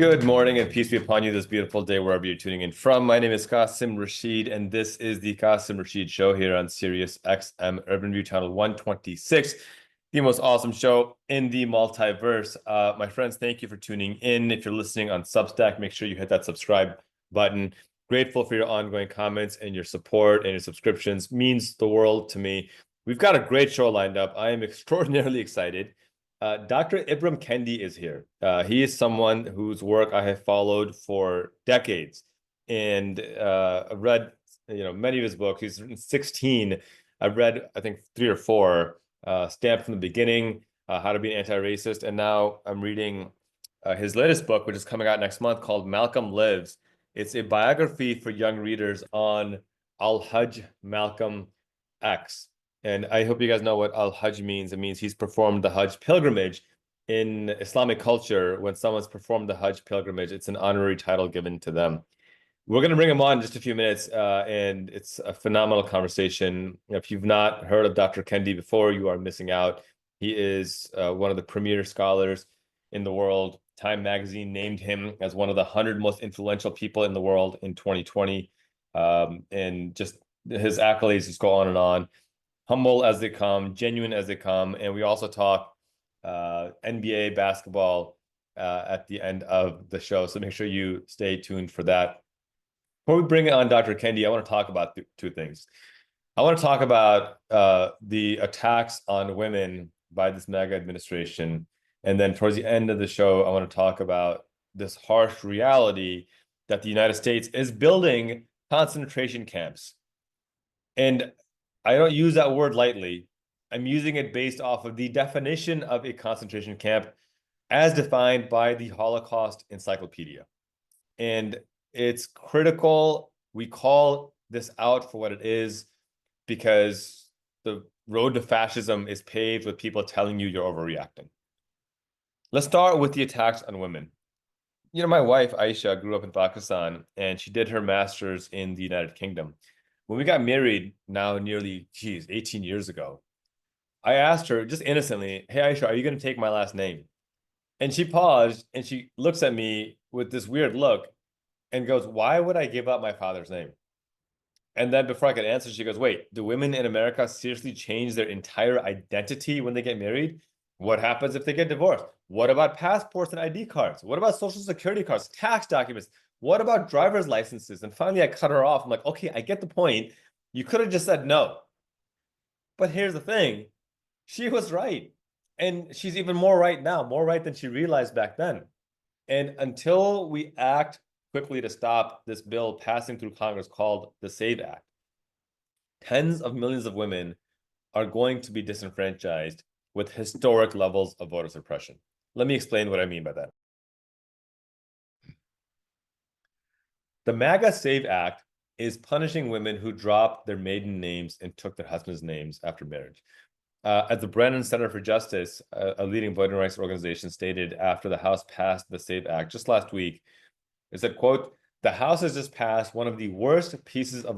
Good morning and peace be upon you this beautiful day, wherever you're tuning in from. My name is Qasim Rashid, and this is the Qasim Rashid Show here on Sirius XM Urban View Channel 126, the most awesome show in the multiverse. My friends, thank you for tuning in. If you're listening on Substack, make sure you hit that subscribe button. Grateful for your ongoing comments and your support and your subscriptions. Means the world to me. We've got a great show lined up. I am extraordinarily excited. Dr. Ibram Kendi is here. He is someone whose work I have followed for decades, and I've read, many of his books. He's written 16. I've read, I think, 3 or 4. Stamped from the Beginning, How to Be an Anti-Racist, and now I'm reading his latest book, which is coming out next month, called Malcom Lives. It's a biography for young readers on Al-Hajj Malcom X. And I hope you guys know what Al-Hajj means. It means he's performed the Hajj pilgrimage. In Islamic culture, when someone's performed the Hajj pilgrimage, it's an honorary title given to them. We're going to bring him on in just a few minutes, and it's a phenomenal conversation. If you've not heard of Dr. Kendi before, you are missing out. He is one of the premier scholars in the world. Time magazine named him as one of the 100 most influential people in the world in 2020. And just his accolades just go on and on. Humble as they come, genuine as they come. And we also talk NBA basketball at the end of the show. So make sure you stay tuned for that. Before we bring on Dr. Kendi, I want to talk about two things. I want to talk about the attacks on women by this MAGA administration. And then towards the end of the show, I want to talk about this harsh reality that the United States is building concentration camps. And I don't use that word lightly. I'm using it based off of the definition of a concentration camp as defined by the Holocaust Encyclopedia. And it's critical we call this out for what it is, because the road to fascism is paved with people telling you you're overreacting. Let's start with the attacks on women. My wife, Aisha, grew up in Pakistan, and she did her master's in the United Kingdom. When we got married, now nearly, 18 years ago, I asked her just innocently, "Hey, Aisha, are you going to take my last name?" And she paused, and she looks at me with this weird look and goes, "Why would I give up my father's name?" And then before I could answer, she goes, "Wait, do women in America seriously change their entire identity when they get married? What happens if they get divorced? What about passports and ID cards? What about social security cards, tax documents? What about driver's licenses?" And finally, I cut her off. I'm like, "Okay, I get the point. You could have just said no." But here's the thing. She was right. And she's even more right now, more right than she realized back then. And until we act quickly to stop this bill passing through Congress called the SAVE Act, tens of millions of women are going to be disenfranchised with historic levels of voter suppression. Let me explain what I mean by that. The MAGA SAVE Act is punishing women who dropped their maiden names and took their husband's names after marriage. As the Brennan Center for Justice, a leading voting rights organization, stated after the House passed the SAVE Act just last week, it said, quote, "The House has just passed one of the worst pieces of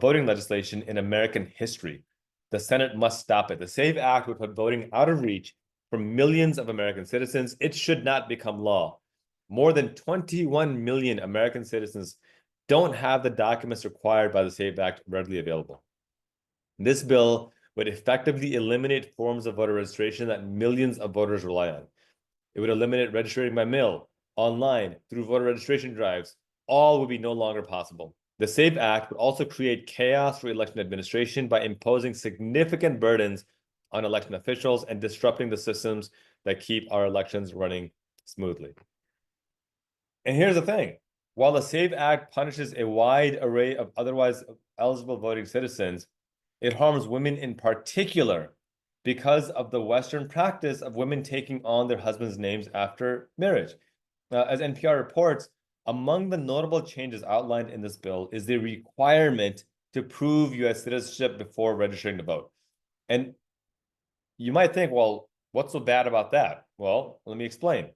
voting legislation in American history. The Senate must stop it. The SAVE Act would put voting out of reach for millions of American citizens. It should not become law. More than 21 million American citizens don't have the documents required by the SAVE Act readily available. This bill would effectively eliminate forms of voter registration that millions of voters rely on. It would eliminate registering by mail, online, through voter registration drives. All would be no longer possible. The SAVE Act would also create chaos for election administration by imposing significant burdens on election officials and disrupting the systems that keep our elections running smoothly." And here's the thing. While the SAVE Act punishes a wide array of otherwise eligible voting citizens, it harms women in particular because of the Western practice of women taking on their husbands' names after marriage. As NPR reports, among the notable changes outlined in this bill is the requirement to prove U.S. citizenship before registering to vote. And you might think, well, what's so bad about that? Well, let me explain.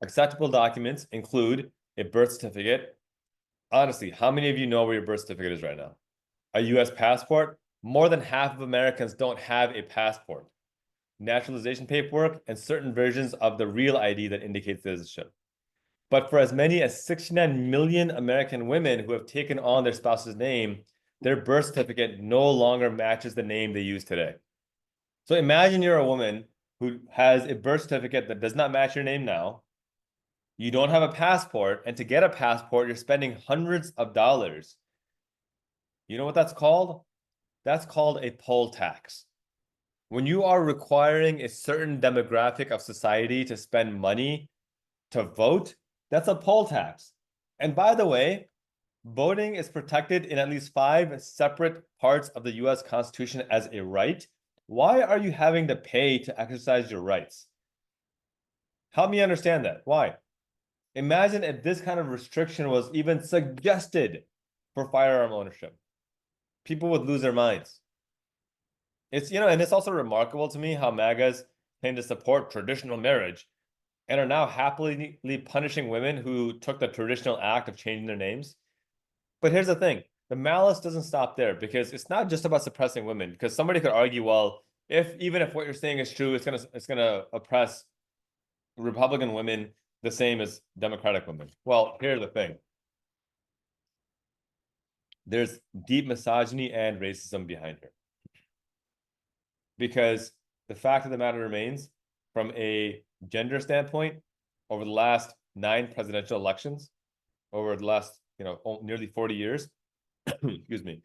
Acceptable documents include a birth certificate. Honestly, how many of you know where your birth certificate is right now? A U.S. passport? More than half of Americans don't have a passport. Naturalization paperwork and certain versions of the real ID that indicates citizenship. But for as many as 69 million American women who have taken on their spouse's name, their birth certificate no longer matches the name they use today. So imagine you're a woman who has a birth certificate that does not match your name now. You don't have a passport, and to get a passport, you're spending hundreds of dollars. You know what that's called? That's called a poll tax. When you are requiring a certain demographic of society to spend money to vote, that's a poll tax. And by the way, voting is protected in at least 5 separate parts of the US Constitution as a right. Why are you having to pay to exercise your rights? Help me understand that. Why? Imagine if this kind of restriction was even suggested for firearm ownership. People would lose their minds. It's, and it's also remarkable to me how MAGAs claim to support traditional marriage and are now happily punishing women who took the traditional act of changing their names. But here's the thing. The malice doesn't stop there, because it's not just about suppressing women, because somebody could argue, well, even if what you're saying is true, it's gonna oppress Republican women the same as Democratic women. Well, here's the thing. There's deep misogyny and racism behind her. Because the fact of the matter remains, from a gender standpoint, over the last 9 presidential elections, over the last nearly 40 years, excuse me,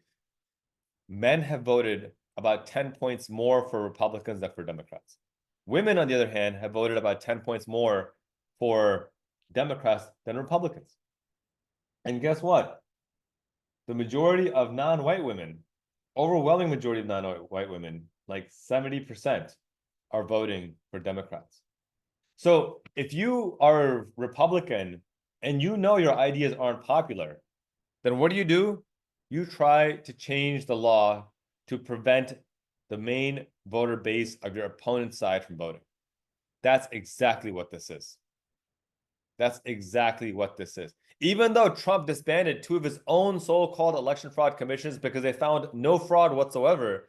men have voted about 10 points more for Republicans than for Democrats. Women, on the other hand, have voted about 10 points more for Democrats than Republicans. And guess what? The majority of non-white women, overwhelming majority of non-white women, like 70%, are voting for Democrats. So if you are Republican and you know your ideas aren't popular, then what do? You try to change the law to prevent the main voter base of your opponent's side from voting. That's exactly what this is. That's exactly what this is. Even though Trump disbanded 2 of his own so-called election fraud commissions because they found no fraud whatsoever,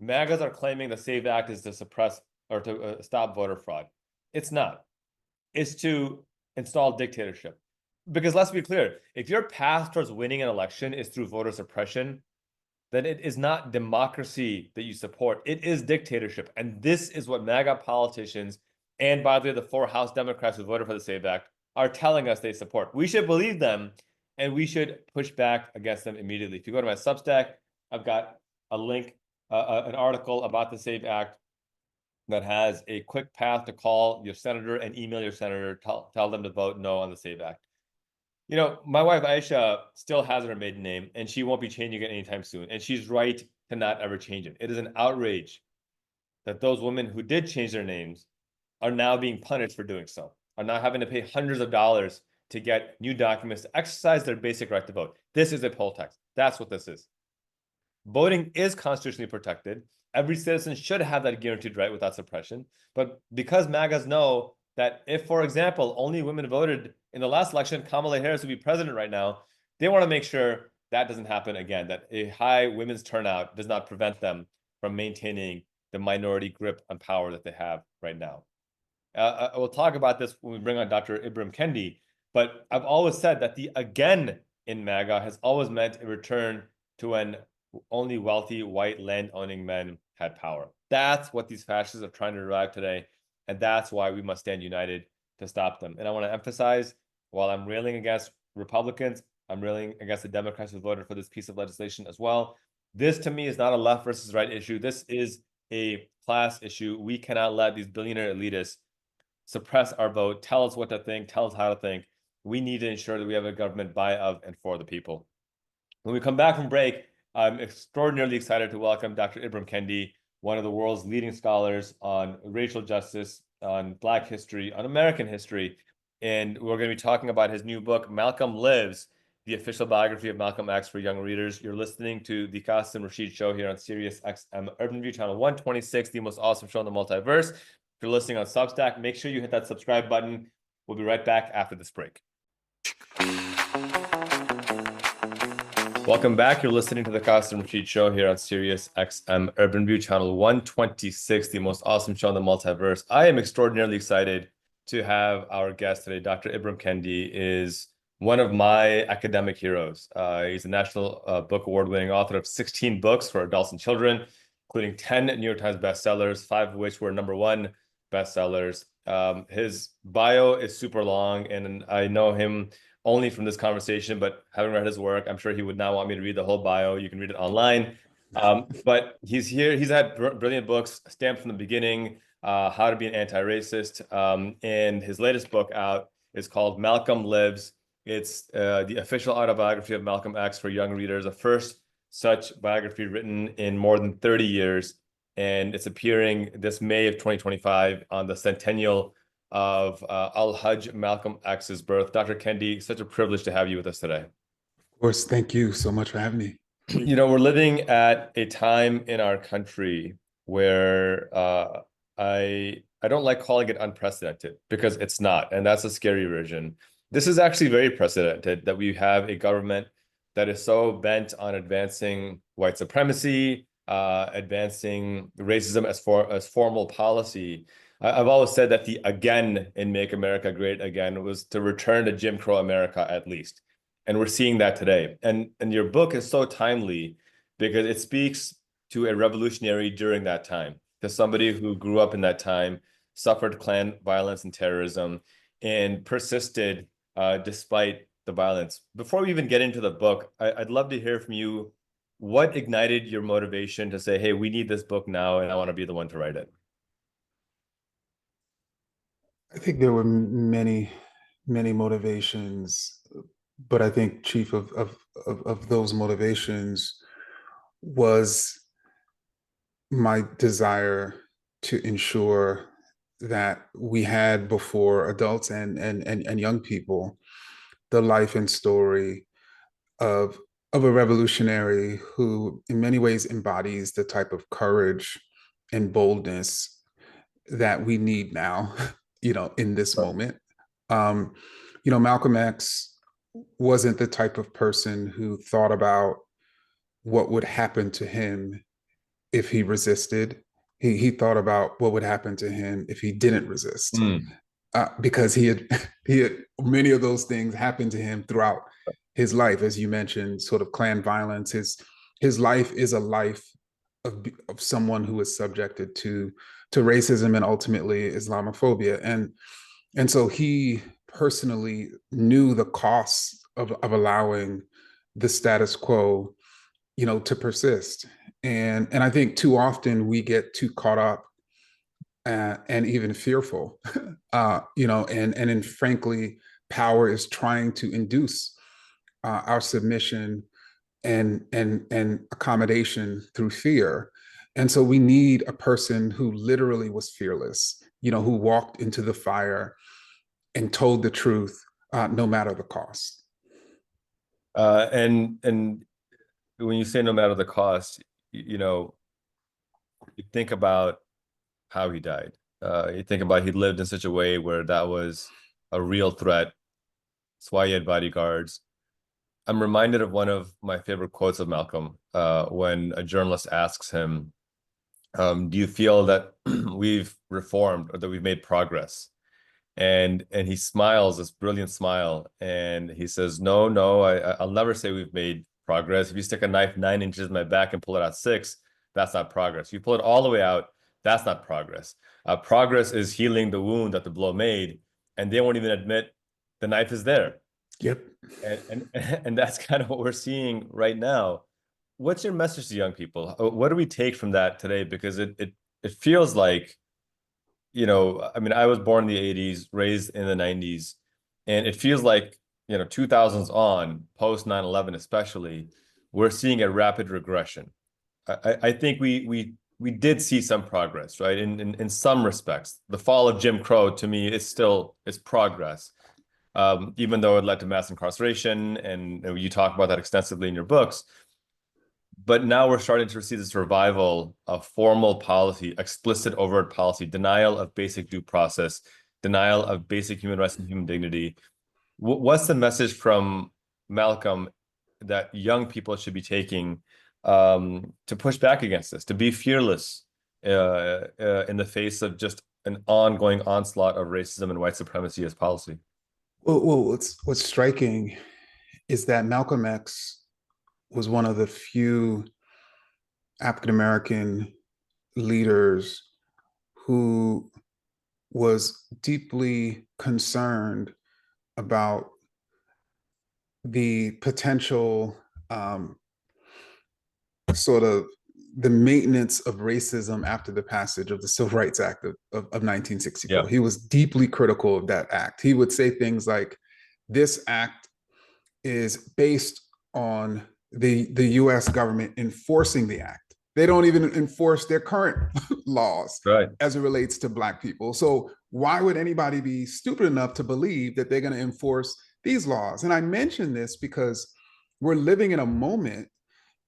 MAGAs are claiming the SAVE Act is to suppress or to stop voter fraud. It's not. It's to install dictatorship. Because let's be clear, if your path towards winning an election is through voter suppression, then it is not democracy that you support. It is dictatorship. And this is what MAGA politicians, and by the way, the 4 House Democrats who voted for the SAVE Act, are telling us they support. We should believe them, and we should push back against them immediately. If you go to my Substack, I've got a link, an article about the SAVE Act that has a quick path to call your senator and email your senator, tell them to vote no on the SAVE Act. My wife Aisha still has her maiden name, and she won't be changing it anytime soon. And she's right to not ever change it. It is an outrage that those women who did change their names are now being punished for doing so, are now having to pay hundreds of dollars to get new documents to exercise their basic right to vote. This is a poll tax. That's what this is. Voting is constitutionally protected. Every citizen should have that guaranteed right without suppression. But because MAGAs know that if, for example, only women voted in the last election, Kamala Harris would be president right now, they want to make sure that doesn't happen again, that a high women's turnout does not prevent them from maintaining the minority grip on power that they have right now. We'll talk about this when we bring on Dr. Ibram Kendi, but I've always said that the again in MAGA has always meant a return to when only wealthy white land-owning men had power. That's what these fascists are trying to revive today, and that's why we must stand united to stop them. And I want to emphasize, while I'm railing against Republicans, I'm railing against the Democrats who voted for this piece of legislation as well. This, to me, is not a left versus right issue. This is a class issue. We cannot let these billionaire elitists suppress our vote, tell us what to think, tell us how to think. We need to ensure that we have a government by, of, and for the people. When we come back from break, I'm extraordinarily excited to welcome Dr. Ibram Kendi, one of the world's leading scholars on racial justice, on Black history, on American history. And we're going to be talking about his new book, Malcolm Lives, the official biography of Malcolm X for young readers. You're listening to the Qasim Rashid Show here on Sirius XM Urban View, channel 126, the most awesome show in the multiverse. If you're listening on Substack, make sure you hit that subscribe button. We'll be right back after this break. Welcome back. You're listening to the Qasim Rashid Show here on Sirius XM Urban View, channel 126, the most awesome show in the multiverse. I am extraordinarily excited to have our guest today. Dr. Ibram Kendi is one of my academic heroes. He's a National Book Award-winning author of 16 books for adults and children, including 10 New York Times bestsellers, 5 of which were #1 bestsellers. His bio is super long, and I know him only from this conversation, but having read his work, I'm sure he would not want me to read the whole bio. You can read it online. But he's here. He's had brilliant books, Stamped from the Beginning, How to Be an Anti-Racist. And his latest book out is called Malcolm Lives. It's the official autobiography of Malcolm X for young readers, the first such biography written in more than 30 years. And it's appearing this May of 2025 on the centennial of Al-Hajj Malcolm X's birth. Dr. Kendi, such a privilege to have you with us today. Of course, thank you so much for having me. You know, we're living at a time in our country where I don't like calling it unprecedented, because it's not, and that's a scary version. This is actually very precedented, that we have a government that is so bent on advancing white supremacy, advancing racism as formal policy. I've always said that the again in Make America Great Again was to return to Jim Crow America, at least. And we're seeing that today. And your book is so timely because it speaks to a revolutionary during that time, to somebody who grew up in that time, suffered Klan violence and terrorism, and persisted despite the violence. Before we even get into the book, I'd love to hear from you. What ignited your motivation to say, hey, we need this book now, and I want to be the one to write it? I think there were many motivations, but I think chief of those motivations was my desire to ensure that we had, before adults and young people, the life and story of a revolutionary who in many ways embodies the type of courage and boldness that we need now, in this moment. Malcolm X wasn't the type of person who thought about what would happen to him if he resisted. He thought about what would happen to him if he didn't resist, because he had many of those things happen to him throughout his life, as you mentioned, sort of Klan violence. His life is a life of someone who is subjected to racism and ultimately Islamophobia, and so he personally knew the costs of allowing the status quo, to persist. And I think too often we get too caught up and even fearful, and frankly, power is trying to induce our submission and accommodation through fear. And so we need a person who literally was fearless, who walked into the fire and told the truth, no matter the cost. And when you say no matter the cost, you think about how he died. You think about he lived in such a way where that was a real threat. That's why he had bodyguards. I'm reminded of one of my favorite quotes of Malcolm when a journalist asks him, do you feel that we've reformed or that we've made progress? And he smiles, this brilliant smile, and he says, no, I'll never say we've made progress. If you stick a knife 9 inches in my back and pull it out 6, that's not progress. If you pull it all the way out, that's not progress. Progress is healing the wound that the blow made, and they won't even admit the knife is there. Yep. And that's kind of what we're seeing right now. What's your message to young people? What do we take from that today? Because it feels like, I mean, I was born in the 80s, raised in the 90s, and it feels like, 2000s on, post 9/11 especially, we're seeing a rapid regression. I think we did see some progress, right? In some respects, the fall of Jim Crow to me is progress, even though it led to mass incarceration, and you talk about that extensively in your books. But now we're starting to see this revival of formal policy, explicit overt policy, denial of basic due process, denial of basic human rights and human dignity. What's the message from Malcolm that young people should be taking to push back against this, to be fearless in the face of just an ongoing onslaught of racism and white supremacy as policy. Well, what's striking is that Malcolm X was one of the few African American leaders who was deeply concerned about the potential sort of the maintenance of racism after the passage of the Civil Rights Act of 1964. Yeah. He was deeply critical of that act. He would say things like, this act is based on the US government enforcing the act. They don't even enforce their current laws Right. as it relates to Black people. So why would anybody be stupid enough to believe that they're going to enforce these laws? And I mention this because we're living in a moment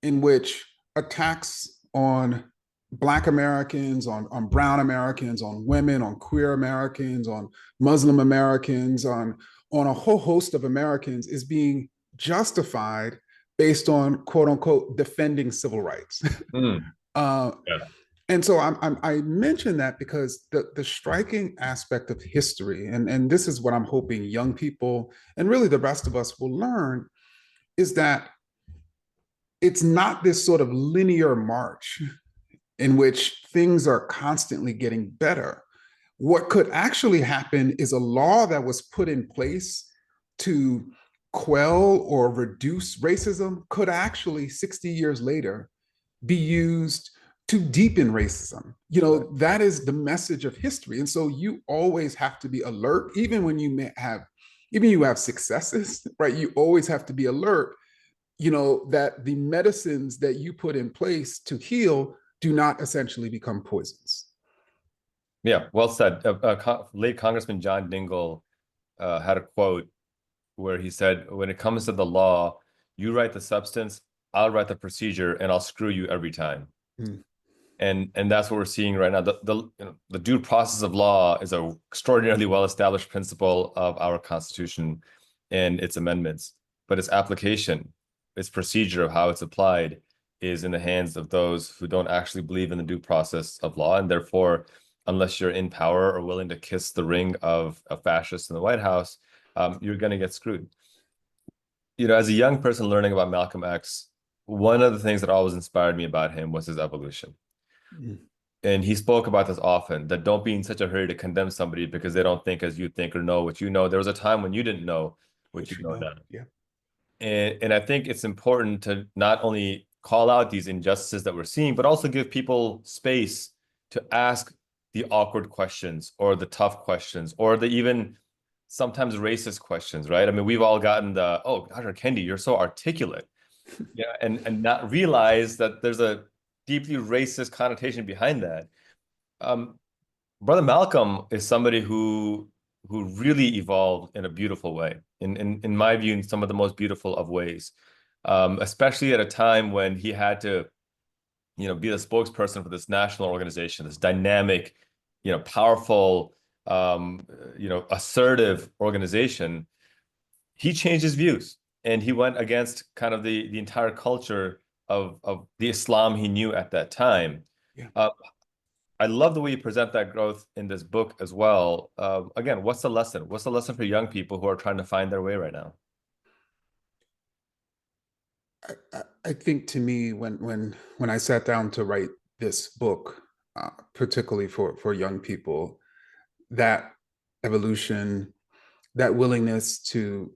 in which attacks on Black Americans, on Brown Americans, on women, on queer Americans, on Muslim Americans, on a whole host of Americans is being justified based on, quote unquote, defending civil rights. Yeah. And so I mention that because the striking aspect of history, and this is what I'm hoping young people and really the rest of us will learn, is that it's not this sort of linear march in which things are constantly getting better. What could actually happen is a law that was put in place to quell or reduce racism could actually 60 years later be used to deepen racism. You know, that is the message of history. And so you always have to be alert, even when you have successes, right? You always have to be alert, you know, that the medicines that you put in place to heal do not essentially become poisons. Yeah, well said. Late Congressman John Dingell had a quote where he said, when it comes to the law, you write the substance, I'll write the procedure, and I'll screw you every time. Mm. And that's what we're seeing right now. The due process of law is an extraordinarily well-established principle of our Constitution and its amendments, but its application, its procedure of how it's applied is in the hands of those who don't actually believe in the due process of law. And therefore, unless you're in power or willing to kiss the ring of a fascist in the White House, you're going to get screwed. You know, as a young person learning about Malcolm X, one of the things that always inspired me about him was his evolution. Mm. And he spoke about this often, that don't be in such a hurry to condemn somebody because they don't think as you think or know what you know. There was a time when you didn't know what you know now. Yeah. And I think it's important to not only call out these injustices that we're seeing, but also give people space to ask the awkward questions or the tough questions or the even sometimes racist questions, right? I mean, we've all gotten the, oh, Dr. Kendi, you're so articulate. Yeah, and not realize that there's a deeply racist connotation behind that. Brother Malcolm is somebody who really evolved in a beautiful way, in my view, in some of the most beautiful of ways, especially at a time when he had to, you know, be the spokesperson for this national organization, this dynamic, you know, powerful, you know, assertive organization. He changed his views and he went against kind of the entire culture of the Islam he knew at that time. Yeah. I love the way you present that growth in this book as well. Again, what's the lesson? What's the lesson for young people who are trying to find their way right now? I think to me, when I sat down to write this book, particularly for young people, that evolution, that willingness to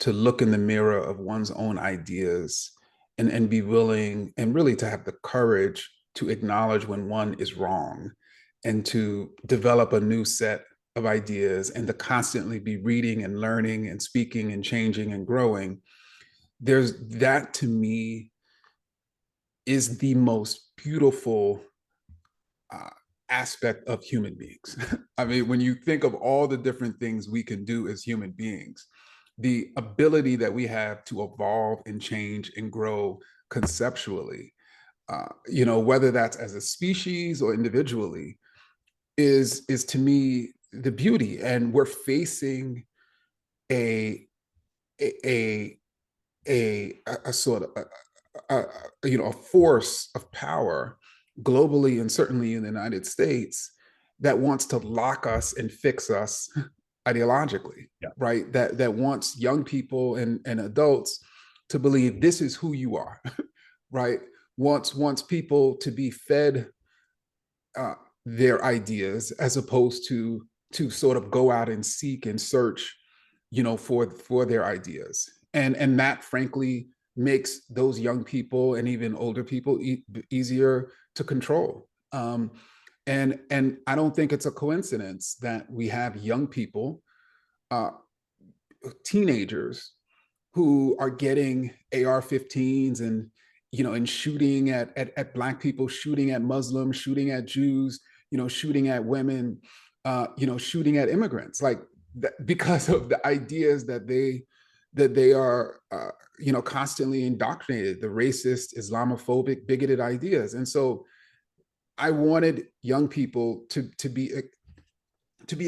look in the mirror of one's own ideas and be willing and really to have the courage to acknowledge when one is wrong and to develop a new set of ideas and to constantly be reading and learning and speaking and changing and growing. There's that, to me, is the most beautiful aspect of human beings. I mean, when you think of all the different things we can do as human beings, the ability that we have to evolve and change and grow conceptually, you know, whether that's as a species or individually, is to me the beauty. And we're facing a a a sort of you know, a force of power globally and certainly in the United States that wants to lock us and fix us ideologically, Yeah. right? That wants young people and adults to believe this is who you are, right? Wants people to be fed their ideas as opposed to sort of go out and seek and search, for their ideas. And that frankly makes those young people and even older people easier to control. And I don't think it's a coincidence that we have young people, uh, teenagers, who are getting AR-15s and and shooting at Black people, shooting at Muslims, shooting at Jews, shooting at women, shooting at immigrants, like because of the ideas that they are constantly indoctrinated, the racist, Islamophobic, bigoted ideas. And so I wanted young people to be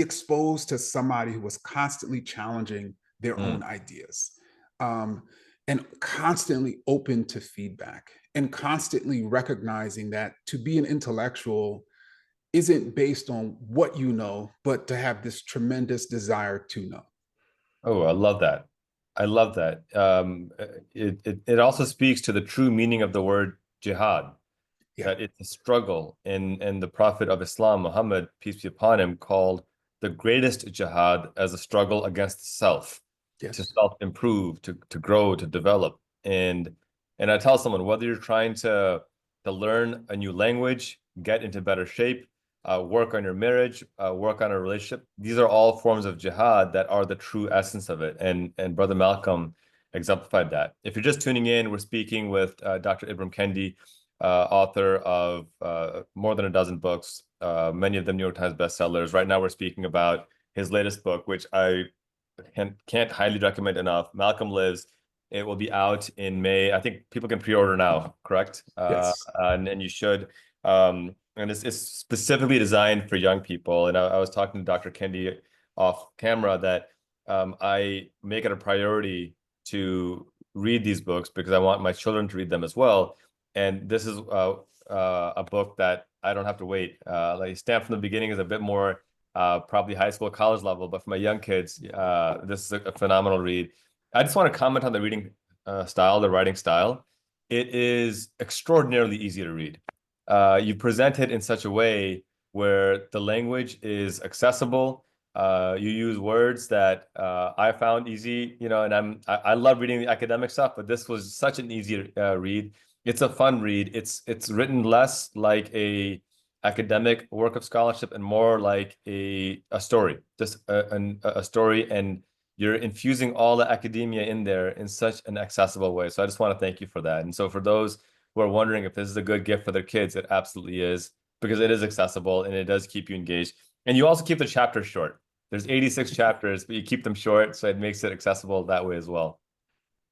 exposed to somebody who was constantly challenging their own ideas, um, and constantly open to feedback, and constantly recognizing that to be an intellectual isn't based on what you know, but to have this tremendous desire to know. Oh, I love that. I love that. It also speaks to the true meaning of the word jihad, Yeah. that it's a struggle. And the Prophet of Islam, Muhammad, peace be upon him, called the greatest jihad as a struggle against self, to Yes. self-improve, to grow, to develop. And I tell someone, whether you're trying to learn a new language, get into better shape, work on your marriage, work on a relationship, these are all forms of jihad that are the true essence of it. And Brother Malcolm exemplified that. If you're just tuning in, we're speaking with Dr. Ibram Kendi, author of more than a dozen books, many of them New York Times bestsellers. Right now, we're speaking about his latest book, which I can't highly recommend enough. Malcolm Lives. It will be out in May. I think people can pre-order now, correct? Yes. And you should. And it's specifically designed for young people. And I was talking to Dr. Kendi off camera that I make it a priority to read these books because I want my children to read them as well. And this is a book that I don't have to wait. Like Stamped from the Beginning is a bit more probably high school, college level, but for my young kids, this is a phenomenal read. I just want to comment on the reading style, the writing style. It is extraordinarily easy to read. You present it in such a way where the language is accessible. You use words that I found easy, and I love reading the academic stuff, but this was such an easy read. It's a fun read. It's written less like a academic work of scholarship and more like a story, just a story, and you're infusing all the academia in there in such an accessible way. So I just want to thank you for that. And so for those who are wondering if this is a good gift for their kids, it absolutely is, because it is accessible and it does keep you engaged. And you also keep the chapters short. There's 86 chapters, but you keep them short, so it makes it accessible that way as well.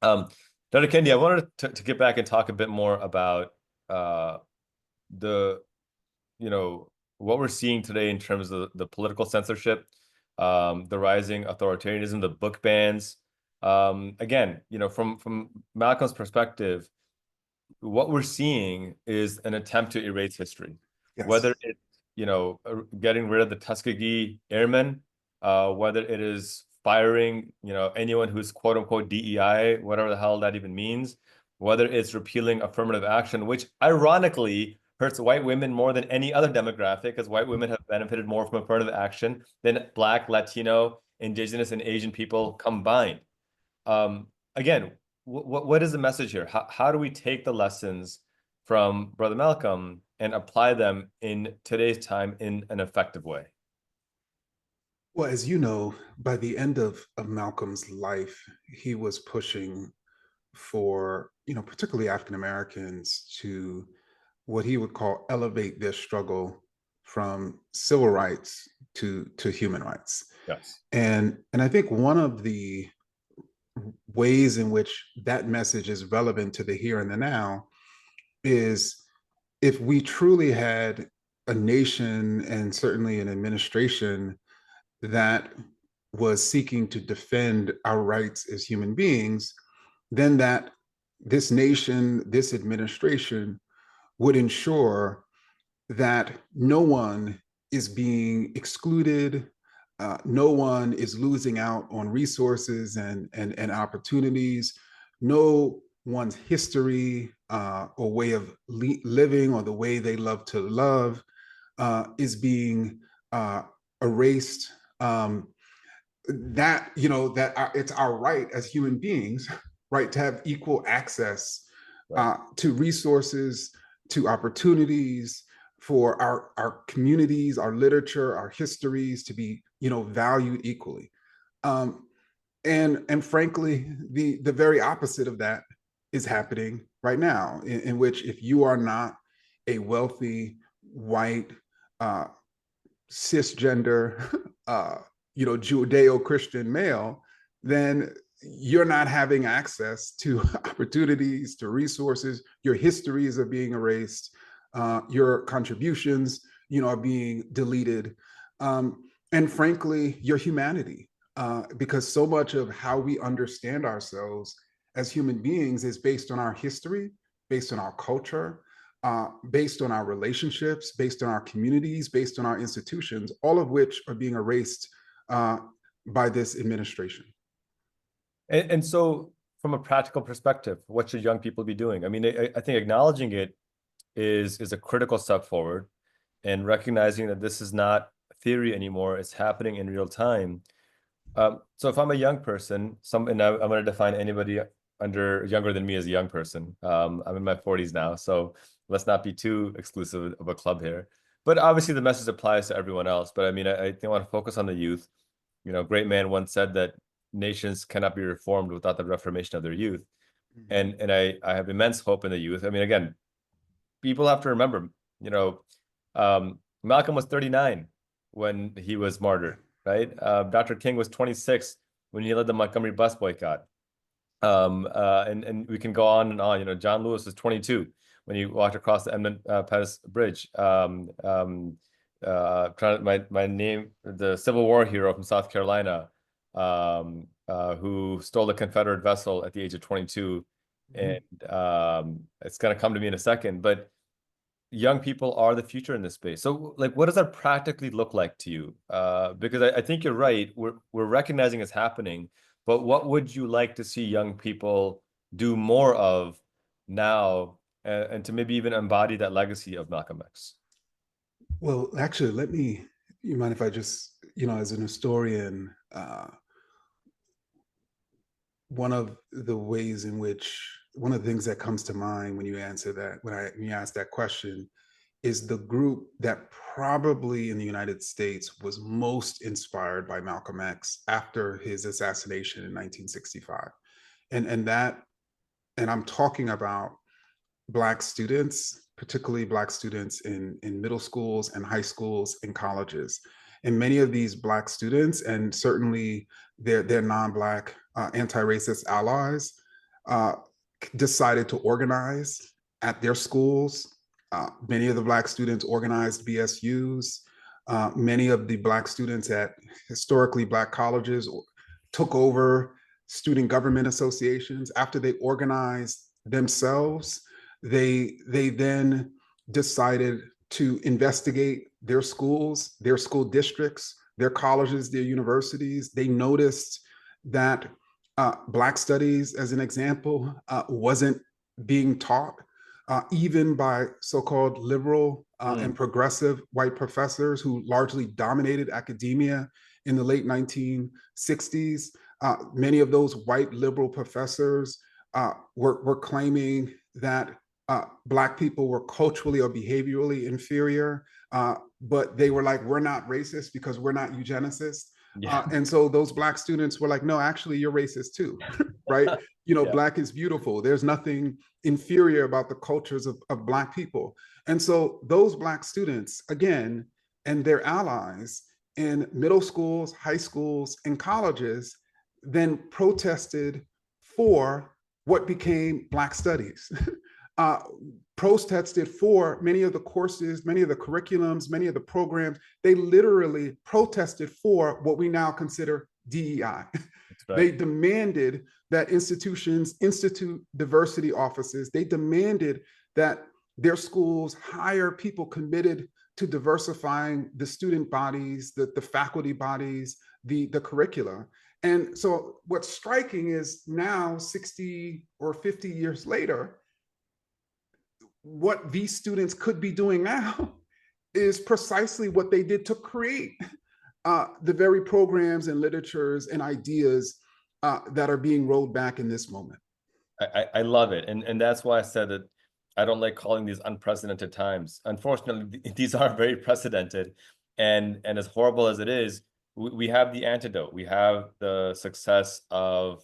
Dr. Kendi, I wanted to get back and talk a bit more about the, what we're seeing today in terms of the political censorship, the rising authoritarianism, the book bans. Again, from Malcolm's perspective, what we're seeing is an attempt to erase history, Yes. whether it's, getting rid of the Tuskegee Airmen, whether it is firing, anyone who's quote unquote DEI, whatever the hell that even means, whether it's repealing affirmative action, which ironically hurts white women more than any other demographic, because white women have benefited more from affirmative action than Black, Latino, Indigenous, and Asian people combined. Again, what is the message here? How do we take the lessons from Brother Malcolm and apply them in today's time in an effective way? Well, as you know, by the end of Malcolm's life, he was pushing for, particularly African Americans, to what he would call elevate their struggle from civil rights to human rights. Yes. And I think one of the ways in which that message is relevant to the here and the now is if we truly had a nation and certainly an administration that was seeking to defend our rights as human beings, then that this nation, this administration would ensure that no one is being excluded. No one is losing out on resources and opportunities. No one's history or way of living or the way they love to love is being erased. That, you know, that it's our right as human beings, right, to have equal access to resources, to opportunities, for our communities, our literature, our histories to be, you know, valued equally. And frankly, the very opposite of that is happening right now, in which if you are not a wealthy, white, cisgender, you know, Judeo-Christian male, then you're not having access to opportunities, to resources. Your histories are being erased. Your contributions, you know, are being deleted. And frankly, your humanity, because so much of how we understand ourselves as human beings is based on our history, based on our culture, based on our relationships, based on our communities, based on our institutions, all of which are being erased by this administration. And so from a practical perspective, what should young people be doing? I mean, I think acknowledging it is a critical step forward, and recognizing that this is not theory anymore, it's happening in real time. So if I'm a young person, and I'm going to define anybody younger than me as a young person. I'm in my 40s now, so let's not be too exclusive of a club here. But obviously the message applies to everyone else. But I mean, I think I want to focus on the youth. You know, a great man once said that nations cannot be reformed without the reformation of their youth. And I have immense hope in the youth. I mean, again, people have to remember, you know, Malcolm was 39 when he was martyred, right? Dr. King was 26 when he led the Montgomery bus boycott. And we can go on and on. You know, John Lewis was 22 when he walked across the Edmund Pettus Bridge. My name, the Civil War hero from South Carolina, who stole a Confederate vessel at the age of 22. And it's going to come to me in a second, but young people are the future in this space. So like, what does that practically look like to you? Because I think you're right. We're recognizing it's happening, but what would you like to see young people do more of now, and to maybe even embody that legacy of Malcolm X? Well, actually, you mind if I just, you know, as an historian, one of the ways in which, one of the things that comes to mind when you answer that, when you ask that question, is the group that probably in the United States was most inspired by Malcolm X after his assassination in 1965. And I'm talking about Black students, particularly Black students in middle schools and high schools and colleges. And many of these Black students, and certainly their non-Black anti-racist allies, decided to organize at their schools. Many of the Black students organized BSUs. Many of the Black students at historically Black colleges took over student government associations. After they organized themselves, they then decided to investigate their schools, their school districts, their colleges, their universities. They noticed that Black studies, as an example, wasn't being taught, even by so-called liberal and progressive white professors who largely dominated academia in the late 1960s. Many of those white liberal professors were claiming that Black people were culturally or behaviorally inferior, but they were like, we're not racist because we're not eugenicists. Yeah. And so those Black students were like, no, actually, you're racist too, right? You know, yeah. Black is beautiful. There's nothing inferior about the cultures of Black people. And so those Black students, again, and their allies in middle schools, high schools, and colleges then protested for what became Black studies. Protested for many of the courses, many of the curriculums, many of the programs. They literally protested for what we now consider DEI. Right. They demanded that institutions institute diversity offices. They demanded that their schools hire people committed to diversifying the student bodies, the faculty bodies, the curricula. And so what's striking is now 60 or 50 years later, what these students could be doing now is precisely what they did to create the very programs and literatures and ideas that are being rolled back in this moment. I love it. And that's why I said that I don't like calling these unprecedented times. Unfortunately, these are very precedented. And as horrible as it is, we have the antidote. We have the success of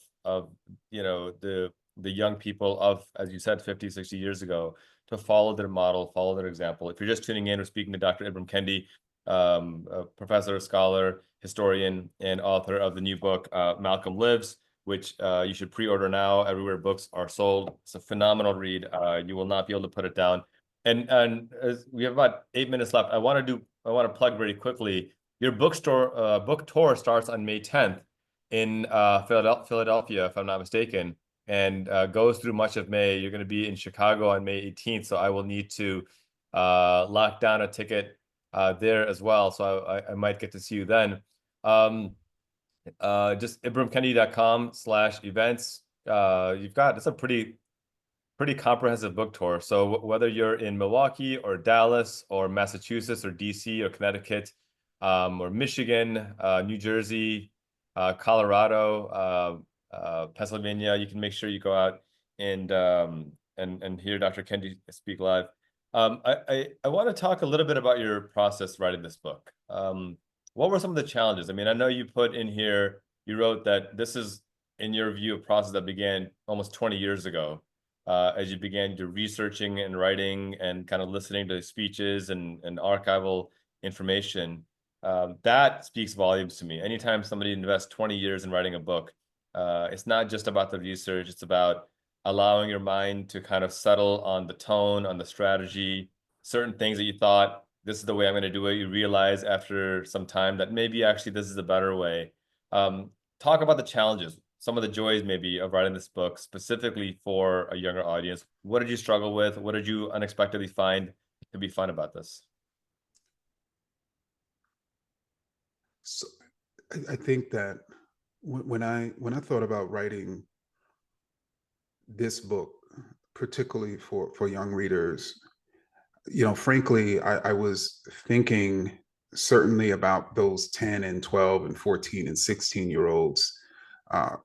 you know, the young people of, as you said, 50, 60 years ago, to follow their model, follow their example. If you're just tuning in, we're speaking to Dr. Ibram Kendi, a professor, scholar, historian, and author of the new book, Malcolm Lives, which you should pre-order now everywhere books are sold. It's a phenomenal read. You will not be able to put it down. And as we have about 8 minutes left, I want to plug very quickly. Your book tour starts on May 10th in Philadelphia, if I'm not mistaken, and goes through much of May. You're going to be in Chicago on May 18th, so I will need to lock down a ticket there as well. So I might get to see you then. Just ibramkendi.com/events. It's a pretty comprehensive book tour. So whether you're in Milwaukee or Dallas or Massachusetts or DC or Connecticut, or Michigan, New Jersey, Colorado, Pennsylvania, you can make sure you go out and hear Dr. Kendi speak live. I want to talk a little bit about your process writing this book. What were some of the challenges? I mean, I know you put in here, you wrote that this is, in your view, a process that began almost 20 years ago, as you began to researching and writing and kind of listening to speeches and archival information. That speaks volumes to me. Anytime somebody invests 20 years in writing a book, it's not just about the research, it's about allowing your mind to kind of settle on the tone, on the strategy, certain things that you thought, this is the way I'm going to do it. You realize after some time that maybe actually this is a better way. Talk about the challenges, some of the joys maybe of writing this book specifically for a younger audience. What did you struggle with? What did you unexpectedly find to be fun about this? So I think that when I thought about writing this book, particularly for young readers, frankly, I was thinking certainly about those 10 and 12 and 14 and 16-year-olds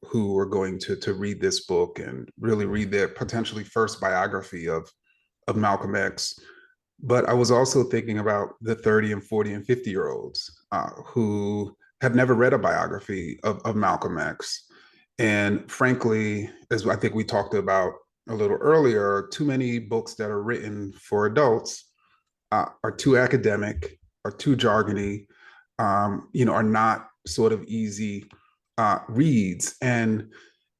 who were going to read this book and really read their potentially first biography of Malcolm X. But I was also thinking about the 30 and 40 and 50-year-olds who have never read a biography of Malcolm X. And frankly, as I think we talked about a little earlier, too many books that are written for adults are too academic, are too jargony, are not sort of easy reads. And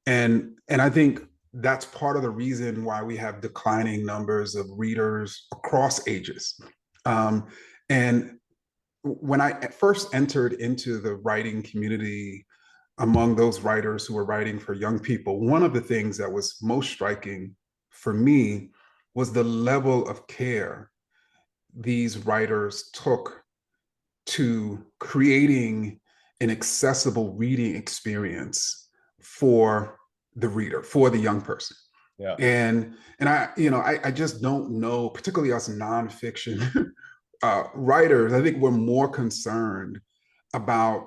I think that's part of the reason why we have declining numbers of readers across ages. And when I first entered into the writing community, among those writers who were writing for young people, one of the things that was most striking for me was the level of care these writers took to creating an accessible reading experience for the reader, for the young person. Yeah. And I just don't know, particularly us nonfiction writers, I think we're more concerned about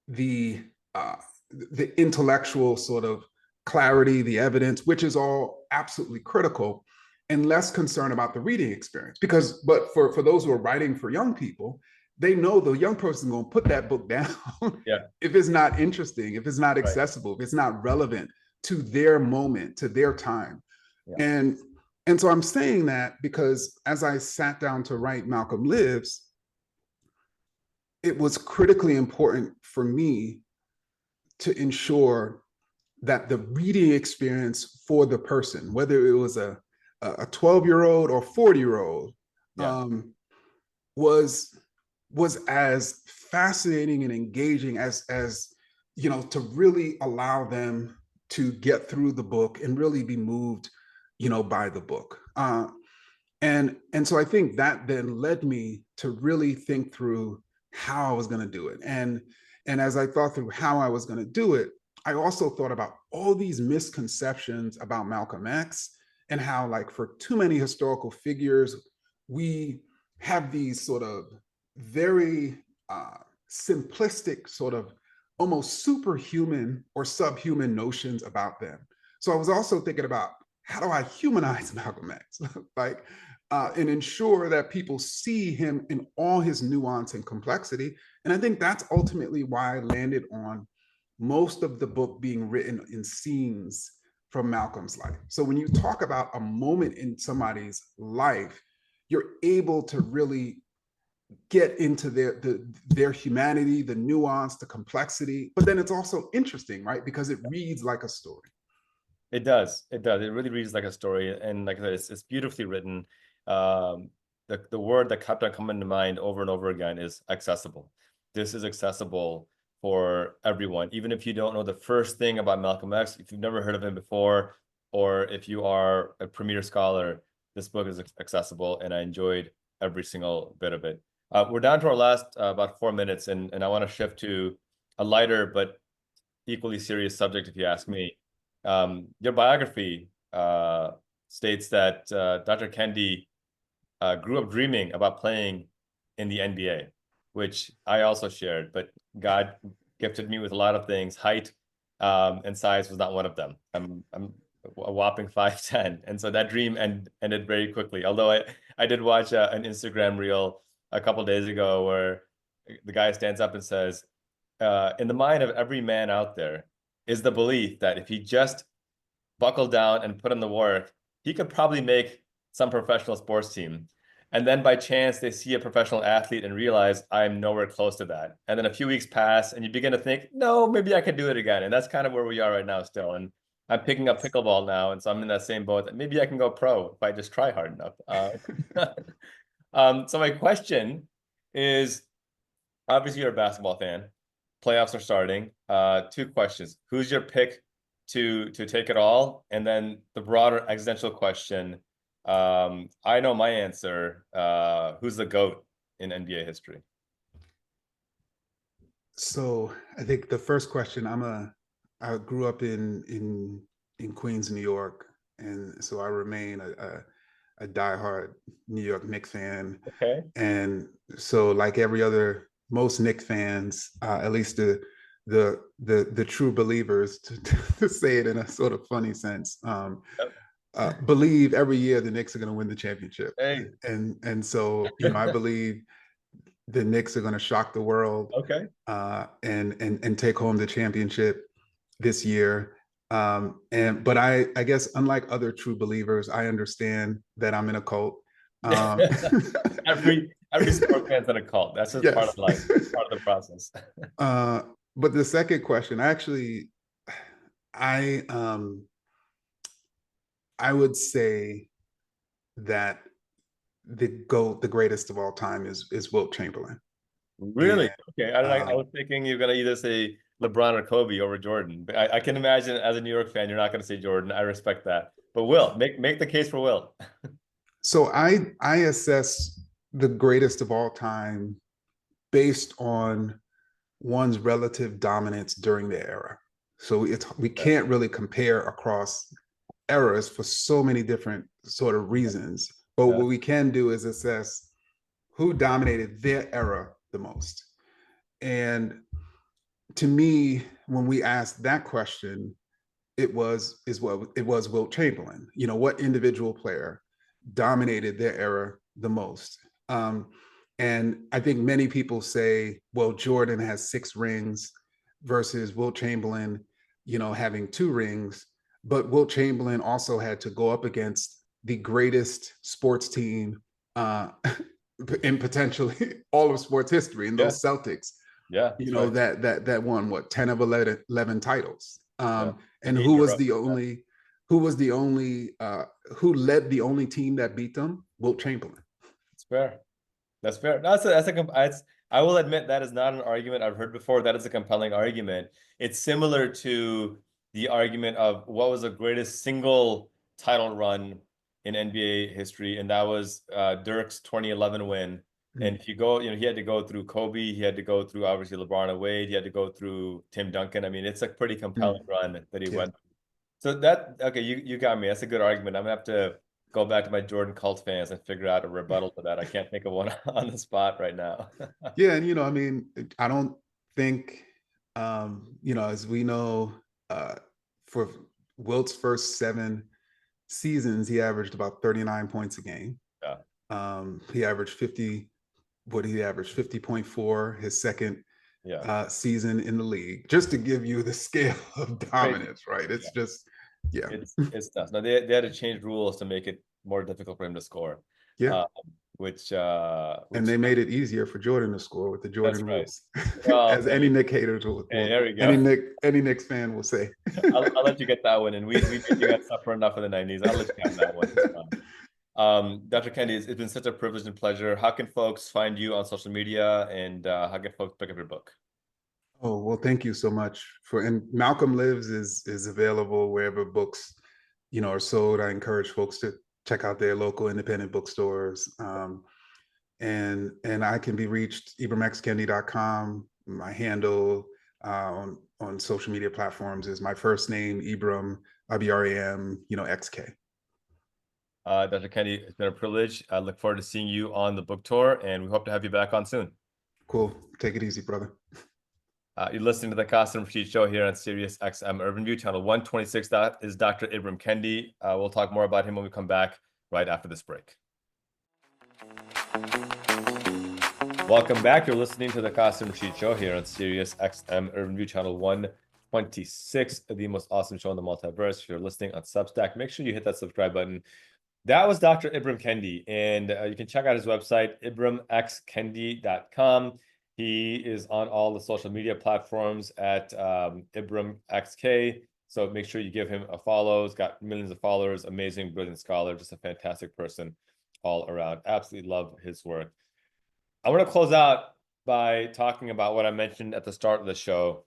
the intellectual sort of clarity, the evidence, which is all absolutely critical, and less concerned about the reading experience. But for those who are writing for young people, they know the young person is going to put that book down if it's not interesting, if it's not accessible, if it's not relevant to their moment, to their time. Yeah. And so I'm saying that because as I sat down to write Malcolm Lives, it was critically important for me to ensure that the reading experience for the person, whether it was a 12-year-old or 40-year-old, was as fascinating and engaging as to really allow them to get through the book and really be moved by the book. And so I think that then led me to really think through how I was going to do it. And as I thought through how I was going to do it, I also thought about all these misconceptions about Malcolm X and how, like, for too many historical figures, we have these sort of very simplistic, sort of almost superhuman or subhuman notions about them. So I was also thinking about, how do I humanize Malcolm X? Like, and ensure that people see him in all his nuance and complexity. And I think that's ultimately why I landed on most of the book being written in scenes from Malcolm's life. So when you talk about a moment in somebody's life, you're able to really get into their humanity, the nuance, the complexity. But then it's also interesting, right? Because it reads like a story. It does. It does. It really reads like a story, and like I said, it's beautifully written. The word that kept on coming to mind over and over again is accessible. This is accessible for everyone, even if you don't know the first thing about Malcolm X, if you've never heard of him before, or if you are a premier scholar, this book is accessible, and I enjoyed every single bit of it. We're down to our last about 4 minutes, and I want to shift to a lighter but equally serious subject, if you ask me. Your biography states that Dr. Kendi grew up dreaming about playing in the NBA, which I also shared, but God gifted me with a lot of things. Height and size was not one of them. I'm a whopping 5'10", and so that dream ended very quickly. Although I did watch an Instagram reel a couple days ago where the guy stands up and says, in the mind of every man out there is the belief that if he just buckled down and put in the work, he could probably make some professional sports team. And then by chance, they see a professional athlete and realize I'm nowhere close to that. And then a few weeks pass and you begin to think, no, maybe I could do it again. And that's kind of where we are right now still. And I'm picking up pickleball now. And so I'm in that same boat that maybe I can go pro if I just try hard enough. So my question is, obviously you're a basketball fan. Playoffs are starting. 2 questions. Who's your pick to take it all? And then the broader existential question, I know my answer. Who's the GOAT in NBA history? So I think the first question, I grew up in Queens, New York, and so I remain a diehard New York Knicks fan. Okay. And so, like every other, most Knicks fans, at least the true believers, to say it in a sort of funny sense, believe every year the Knicks are going to win the championship. Hey. And so, I believe the Knicks are going to shock the world, Okay. and take home the championship this year. But I guess, unlike other true believers, I understand that I'm in a cult. Every sport fan's in a cult. That's just part of life, part of the process. But the second question, I would say that the GOAT, the greatest of all time, is Wilt Chamberlain. Really? And, okay. I was thinking you're gonna either say LeBron or Kobe over Jordan. But I can imagine, as a New York fan, you're not gonna say Jordan. I respect that. But Will, make the case for Will. So I assess the greatest of all time based on one's relative dominance during the era. So we can't really compare across eras for so many different sort of reasons. But what we can do is assess who dominated their era the most. And to me, when we asked that question, it was Wilt Chamberlain. What individual player dominated their era the most? And I think many people say, well, Jordan has 6 rings versus Wilt Chamberlain, having 2 rings. But Wilt Chamberlain also had to go up against the greatest sports team in potentially all of sports history, in those Celtics. Yeah. That won what, 10 of 11 titles. And who led the only team that beat them? Wilt Chamberlain. That's fair. That's fair. I will admit that is not an argument I've heard before. That is a compelling argument. It's similar to the argument of what was the greatest single title run in NBA history, and that was Dirk's 2011 win. And if you go, he had to go through Kobe, he had to go through obviously LeBron and Wade, he had to go through Tim Duncan. I mean, it's a pretty compelling run that he went. So okay, you got me. That's a good argument. I'm gonna have to go back to my Jordan cult fans and figure out a rebuttal to that. I can't think of one on the spot right now. Yeah, and I mean, I don't think, as we know, for Wilt's first 7 seasons, he averaged about 39 points a game. Yeah. He averaged 50.4 his second season in the league, just to give you the scale of dominance, right? It's just, it's nuts. Now they had to change rules to make it more difficult for him to score. Yeah. Which and they made it easier for Jordan to score with the Jordan rules, well, as any Knick haters will, there we go. any Knicks fan will say. I'll let you get that one, and we got suffer enough in the 90s. I'll let you have that one. Dr. Kendi, it's been such a privilege and pleasure. How can folks find you on social media, and how can folks pick up your book? Oh, well, thank you so much and Malcolm Lives is available wherever books, are sold. I encourage folks to check out their local independent bookstores. And I can be reached IbramXKendi.com. My handle on social media platforms is my first name, Ibram, IBRAM, XK. Dr. Kendi, it's been a privilege. I look forward to seeing you on the book tour, and we hope to have you back on soon. Cool. Take it easy, brother. You're listening to the Qasim Rashid Show here on Sirius XM Urban View, channel 126. That is Dr. Ibram Kendi. We'll talk more about him when we come back right after this break. Welcome back. You're listening to the Qasim Rashid Show here on Sirius XM Urban View, channel 126, the most awesome show in the multiverse. If you're listening on Substack, make sure you hit that subscribe button. That was Dr. Ibram Kendi, and you can check out his website, IbramXKendi.com. He is on all the social media platforms at Ibram XK. So make sure you give him a follow. He's got millions of followers, amazing, brilliant scholar, just a fantastic person all around. Absolutely love his work. I want to close out by talking about what I mentioned at the start of the show,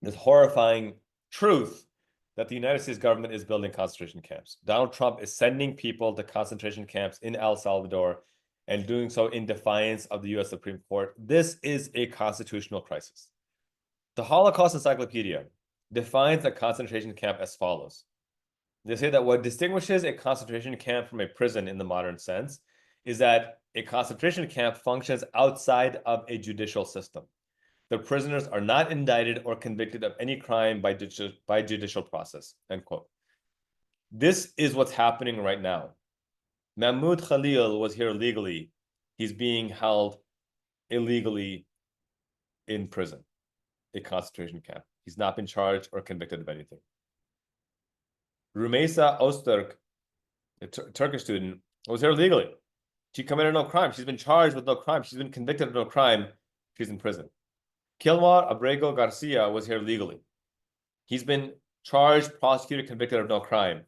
this horrifying truth that the United States government is building concentration camps. Donald Trump is sending people to concentration camps in El Salvador and doing so in defiance of the U.S. Supreme Court. This is a constitutional crisis. The Holocaust Encyclopedia defines a concentration camp as follows. They say that what distinguishes a concentration camp from a prison in the modern sense is that a concentration camp functions outside of a judicial system. The prisoners are not indicted or convicted of any crime by judicial process, end quote. This is what's happening right now. Mahmoud Khalil was here legally. He's being held illegally in prison, a concentration camp. He's not been charged or convicted of anything. Rumeysa Öztürk, a Turkish student, was here legally. She committed no crime. She's been charged with no crime. She's been convicted of no crime. She's in prison. Kilmar Abrego Garcia was here legally. He's been charged, prosecuted, convicted of no crime.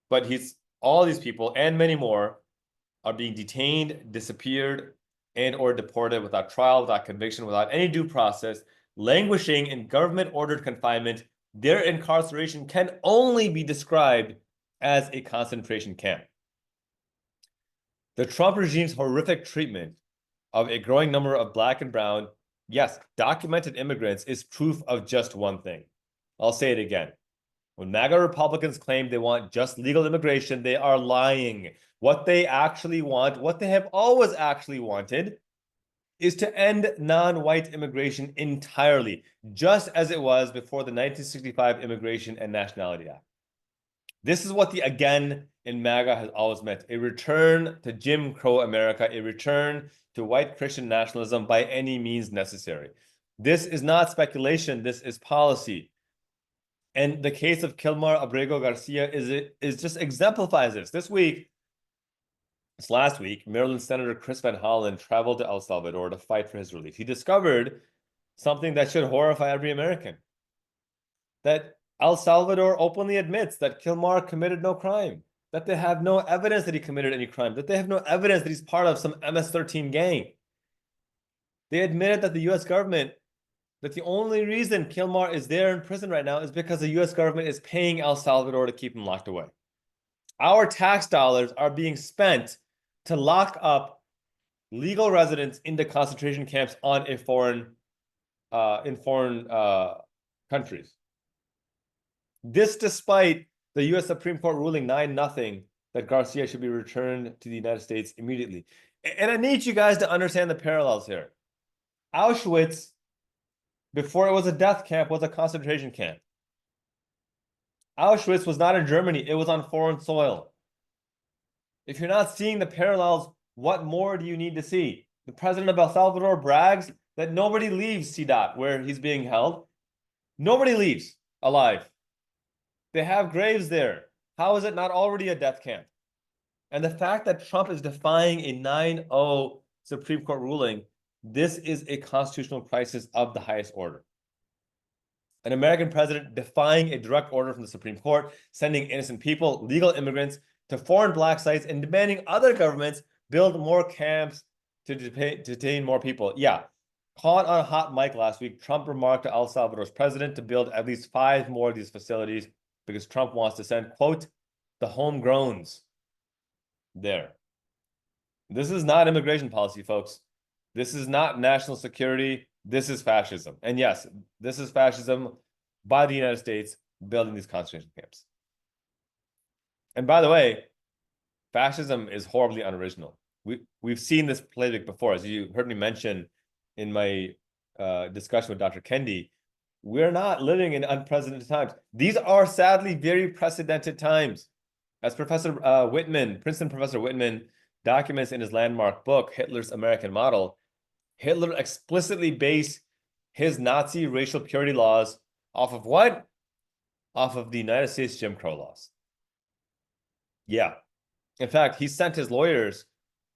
But all these people and many more are being detained, disappeared, and or deported without trial, without conviction, without any due process, languishing in government-ordered confinement. Their incarceration can only be described as a concentration camp. The Trump regime's horrific treatment of a growing number of Black and brown, yes, documented immigrants is proof of just one thing. I'll say it again. When MAGA Republicans claim they want just legal immigration, they are lying. What they actually want, what they have always actually wanted, is to end non-white immigration entirely, just as it was before the 1965 Immigration and Nationality Act. This is what the again in MAGA has always meant: a return to Jim Crow America, a return to white Christian nationalism by any means necessary. This is not speculation, this is policy. And the case of Kilmar Abrego Garcia is just exemplifies this. This last week, Maryland Senator Chris Van Hollen traveled to El Salvador to fight for his release. He discovered something that should horrify every American, that El Salvador openly admits that Kilmar committed no crime, that they have no evidence that he committed any crime, that they have no evidence that he's part of some MS-13 gang. They admitted that the U.S. government, that the only reason Kilmar is there in prison right now is because the U.S. government is paying El Salvador to keep him locked away. Our tax dollars are being spent to lock up legal residents into concentration camps on a foreign countries. This despite the U.S. Supreme Court ruling 9-0 that Garcia should be returned to the United States immediately. And I need you guys to understand the parallels here. Auschwitz, before it was a death camp, was a concentration camp. Auschwitz was not in Germany, it was on foreign soil. If you're not seeing the parallels, what more do you need to see? The president of El Salvador brags that nobody leaves CDOT, where he's being held. Nobody leaves alive. They have graves there. How is it not already a death camp? And the fact that Trump is defying a 9-0 Supreme Court ruling, this is a constitutional crisis of the highest order. An American president defying a direct order from the Supreme Court, sending innocent people, legal immigrants, to foreign black sites and demanding other governments build more camps to detain more people. Yeah, caught on a hot mic last week, Trump remarked to El Salvador's president to build at least 5 more of these facilities because Trump wants to send, quote, the homegrowns there. This is not immigration policy, folks. This is not national security. This is fascism. And yes, this is fascism by the United States building these concentration camps. And by the way, fascism is horribly unoriginal. We've seen this playbook before. As you heard me mention in my discussion with Dr. Kendi, we're not living in unprecedented times. These are sadly very precedented times. As Professor Whitman, Princeton Professor Whitman, documents in his landmark book, Hitler's American Model, Hitler explicitly based his Nazi racial purity laws off of what? Off of the United States Jim Crow laws. Yeah. In fact, he sent his lawyers,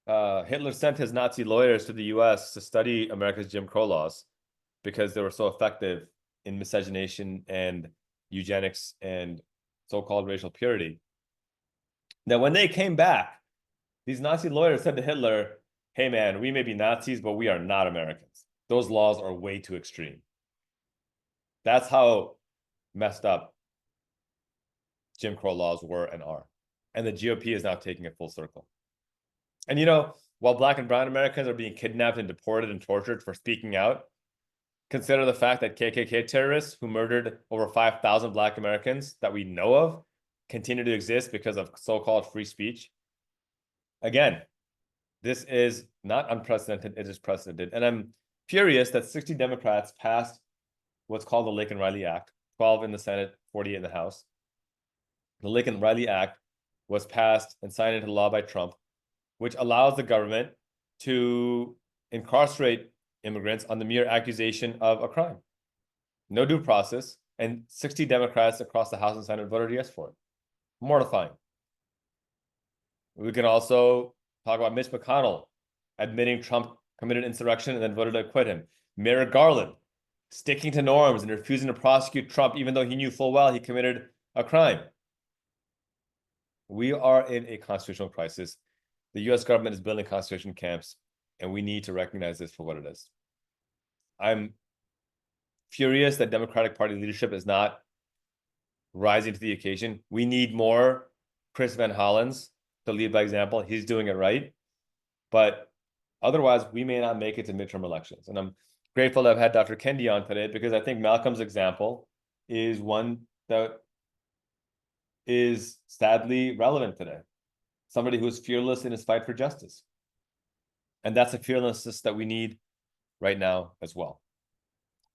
Hitler sent his Nazi lawyers to the US to study America's Jim Crow laws because they were so effective in miscegenation and eugenics and so-called racial purity. Now, when they came back, these Nazi lawyers said to Hitler, hey, man, we may be Nazis, but we are not Americans. Those laws are way too extreme. That's how messed up Jim Crow laws were and are. And the GOP is now taking it full circle. And, you know, while Black and brown Americans are being kidnapped and deported and tortured for speaking out, consider the fact that KKK terrorists who murdered over 5,000 Black Americans that we know of continue to exist because of so-called free speech. Again, this is not unprecedented, it is precedented. And I'm furious that 60 Democrats passed what's called the Laken-Riley Act, 12 in the Senate, 48 in the House. The Laken-Riley Act was passed and signed into law by Trump, which allows the government to incarcerate immigrants on the mere accusation of a crime. No due process, and 60 Democrats across the House and Senate voted yes for it. Mortifying. We can also talk about Mitch McConnell admitting Trump committed insurrection and then voted to acquit him. Merrick Garland sticking to norms and refusing to prosecute Trump even though he knew full well he committed a crime. We are in a constitutional crisis. The US government is building concentration camps, and we need to recognize this for what it is. I'm furious that Democratic Party leadership is not rising to the occasion. We need more Chris Van Hollens to lead by example. He's doing it right. But otherwise, we may not make it to midterm elections. And I'm grateful to have had Dr. Kendi on today because I think Malcolm's example is one that is sadly relevant today. Somebody who's fearless in his fight for justice. And that's a fearlessness that we need right now as well.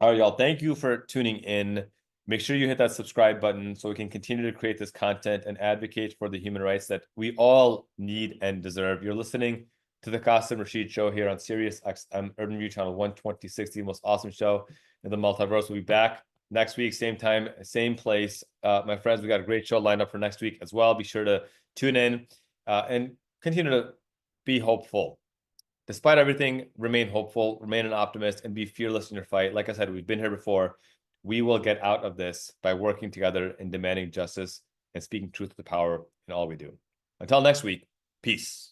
All right, y'all. Thank you for tuning in. Make sure you hit that subscribe button so we can continue to create this content and advocate for the human rights that we all need and deserve. You're listening to the Qasim Rashid Show here on Sirius XM Urban View Channel 126, the most awesome show in the multiverse. We'll be back next week, same time, same place. My friends, we got a great show lined up for next week as well. Be sure to tune in and continue to be hopeful. Despite everything, remain hopeful, remain an optimist, and be fearless in your fight. Like I said, we've been here before. We will get out of this by working together and demanding justice and speaking truth to power in all we do. Until next week, peace.